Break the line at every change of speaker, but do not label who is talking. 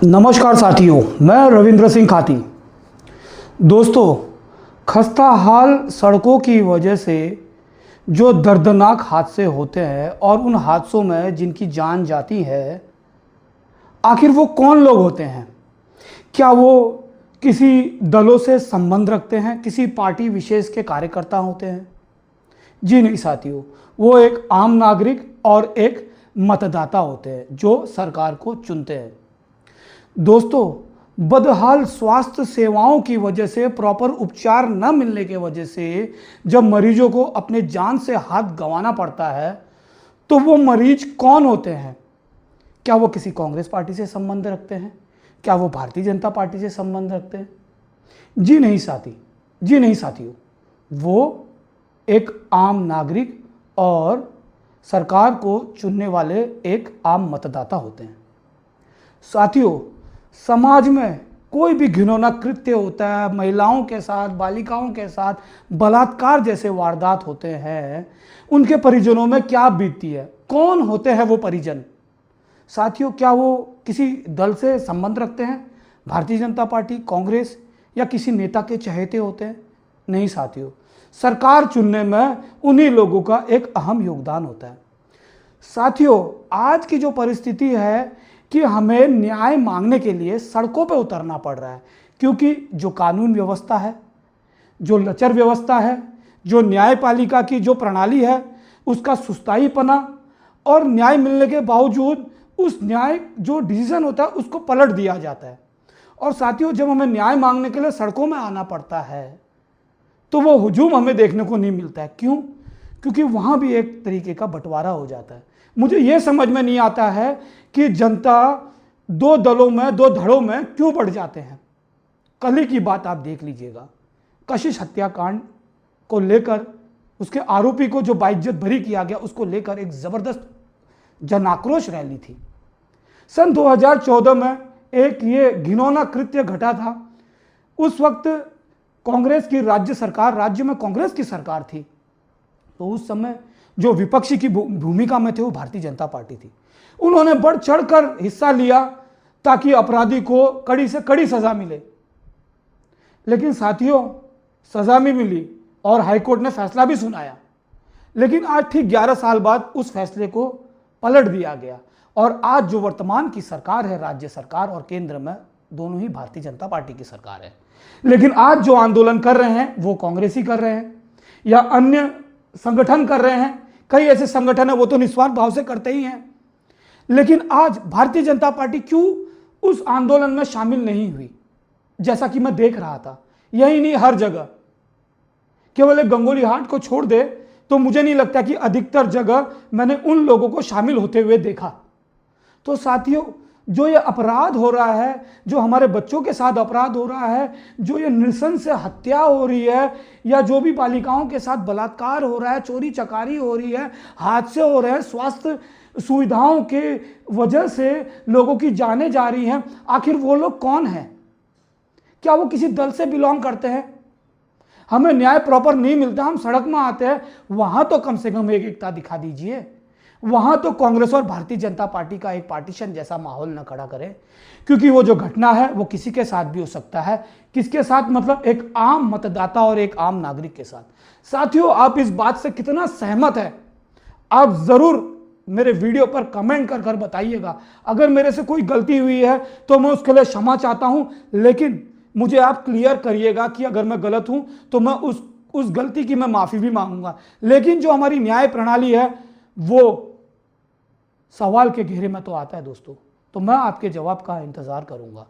नमस्कार साथियों, मैं रविंद्र सिंह खाती। दोस्तों, खस्ता हाल सड़कों की वजह से जो दर्दनाक हादसे होते हैं और उन हादसों में जिनकी जान जाती है, आखिर वो कौन लोग होते हैं? क्या वो किसी दलों से संबंध रखते हैं, किसी पार्टी विशेष के कार्यकर्ता होते हैं? जी नहीं साथियों, वो एक आम नागरिक और एक मतदाता होते हैं जो सरकार को चुनते हैं। दोस्तों, बदहाल स्वास्थ्य सेवाओं की वजह से, प्रॉपर उपचार न मिलने की वजह से जब मरीजों को अपने जान से हाथ गंवाना पड़ता है, तो वो मरीज कौन होते हैं? क्या वो किसी कांग्रेस पार्टी से संबंध रखते हैं? क्या वो भारतीय जनता पार्टी से संबंध रखते हैं? जी नहीं साथियों, वो एक आम नागरिक और सरकार को चुनने वाले एक आम मतदाता होते हैं। साथियों, समाज में कोई भी घिनौना कृत्य होता है, महिलाओं के साथ, बालिकाओं के साथ बलात्कार जैसे वारदात होते हैं, उनके परिजनों में क्या बीतती है? कौन होते हैं वो परिजन? साथियों, क्या वो किसी दल से संबंध रखते हैं? भारतीय जनता पार्टी, कांग्रेस या किसी नेता के चहेते होते हैं? नहीं साथियों, सरकार चुनने में उन्हीं लोगों का एक अहम योगदान होता है। साथियों, आज की जो परिस्थिति है कि हमें न्याय मांगने के लिए सड़कों पर उतरना पड़ रहा है, क्योंकि जो कानून व्यवस्था है, जो लचर व्यवस्था है, जो न्यायपालिका की जो प्रणाली है, उसका सुस्ताईपना, और न्याय मिलने के बावजूद उस न्याय जो डिसीजन होता है उसको पलट दिया जाता है। और साथियों, जब हमें न्याय मांगने के लिए सड़कों में आना पड़ता है तो वो हुजूम हमें देखने को नहीं मिलता है। क्यों? क्योंकि वहाँ भी एक तरीके का बंटवारा हो जाता है। मुझे ये समझ में नहीं आता है कि जनता दो दलों में, दो धड़ों में क्यों बढ़ जाते हैं। कल ही की बात आप देख लीजिएगा, कशिश हत्याकांड को लेकर उसके आरोपी को जो बाइज्जत भरी किया गया, उसको लेकर एक जबरदस्त जन आक्रोश रैली थी। सन 2014 में एक ये घिनौना कृत्य घटा था। उस वक्त कांग्रेस की राज्य सरकार, राज्य में कांग्रेस की सरकार थी, तो उस समय जो विपक्षी की भूमिका में थे वो भारतीय जनता पार्टी थी। उन्होंने बढ़ चढ़कर हिस्सा लिया ताकि अपराधी को कड़ी से कड़ी सजा मिले। लेकिन साथियों, सजा भी मिली और हाईकोर्ट ने फैसला भी सुनाया, लेकिन आज ठीक 11 साल बाद उस फैसले को पलट दिया गया और आज जो वर्तमान की सरकार है, राज्य सरकार और केंद्र में, दोनों ही भारतीय जनता पार्टी की सरकार है। लेकिन आज जो आंदोलन कर रहे हैं वो कांग्रेस ही कर रहे हैं या अन्य संगठन कर रहे हैं। कई ऐसे संगठन है वो तो निस्वार्थ भाव से करते ही हैं, लेकिन आज भारतीय जनता पार्टी क्यों उस आंदोलन में शामिल नहीं हुई? जैसा कि मैं देख रहा था, यही नहीं हर जगह, केवल एक गंगोली हाट को छोड़ दे तो मुझे नहीं लगता कि अधिकतर जगह मैंने उन लोगों को शामिल होते हुए देखा। तो साथियों, जो ये अपराध हो रहा है, जो हमारे बच्चों के साथ अपराध हो रहा है, जो ये नृशंस से हत्या हो रही है, या जो भी बालिकाओं के साथ बलात्कार हो रहा है, चोरी चकारी हो रही है, हादसे हो रहे हैं, स्वास्थ्य सुविधाओं के वजह से लोगों की जानें जा रही हैं, आखिर वो लोग कौन हैं? क्या वो किसी दल से बिलोंग करते हैं? हमें न्याय प्रॉपर नहीं मिलता, हम सड़क में आते हैं, वहां तो कम से कम एक एकता दिखा दीजिए। वहां तो कांग्रेस और भारतीय जनता पार्टी का एक पार्टीशन जैसा माहौल न खड़ा करें, क्योंकि वो जो घटना है वो किसी के साथ भी हो सकता है। किसके साथ? मतलब एक आम मतदाता और एक आम नागरिक के साथ। साथियों, आप इस बात से कितना सहमत है, आप जरूर मेरे वीडियो पर कमेंट कर कर बताइएगा। अगर मेरे से कोई गलती हुई है तो मैं उसके लिए क्षमा चाहता हूं, लेकिन मुझे आप क्लियर करिएगा कि अगर मैं गलत हूं तो मैं उस गलती की मैं माफी भी मांगूंगा। लेकिन जो हमारी न्याय प्रणाली है वो सवाल के घेरे में तो आता है दोस्तों, तो मैं आपके जवाब का इंतजार करूंगा।